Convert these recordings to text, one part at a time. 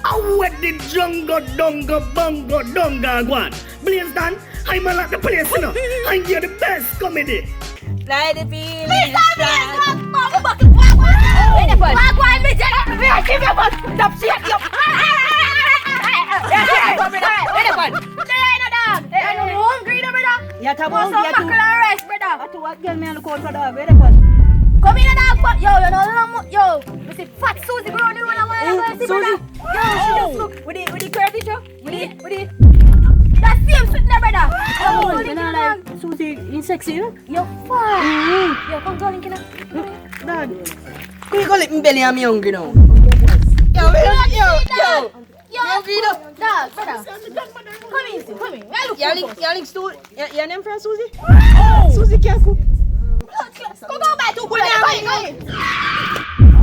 Awet the jungle donga bongo donga guan. Blaze Dan, I'm a lot of place, you know. I'm here the best comedy. Like the feeling. Please don't be Wagwan, me tell you, I give you one. Stop shit, you. Ya tahu What's dia up, tu. fucking arrest, brother? Atu wakil me anu kon pada beda pun. Come in and out, yo, you know, yo. You see fat Susie bro, you know what I'm Susie. Yo, she just look with the curvy show, with the. That same sweet there, brother. Oh, kenal Susie in sexy you. Yo, fuck. Yo, come go, Linkin. Dad. Kau kau lip mbeli ami yung gino. Yo, dog, brother. Come in. Yaling stu. Ya name friend Susie. Susie kya ko. Go back to Bullet.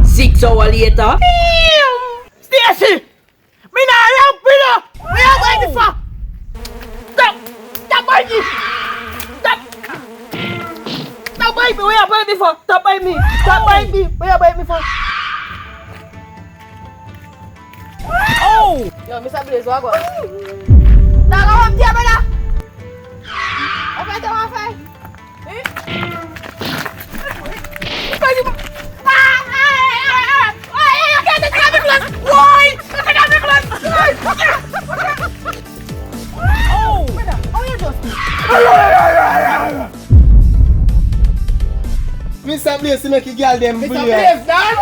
6 hours later. Stacy! Me not help you, know. Me not waiting for. Stop by me. Stop by me. Where you by me for? Stop by me. Where you by me for? Yo, Mr. Blaze, what go? Dog, I want you, brother. Okay, come on, fine. Mr. Blaze to make a girl them Mr. bully. Blaze Dan!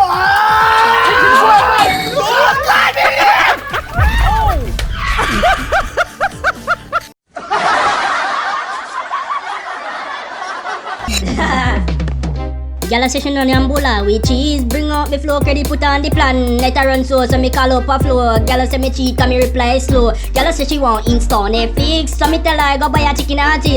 Gyal session on yung bula with cheese. Bring out me flow, credit put on the plan. Let her run so me call up a flow. Gyal say me cheat, come me reply slow. Gyal say she want Insta Netflix, so me tell her go buy a chicken and chips.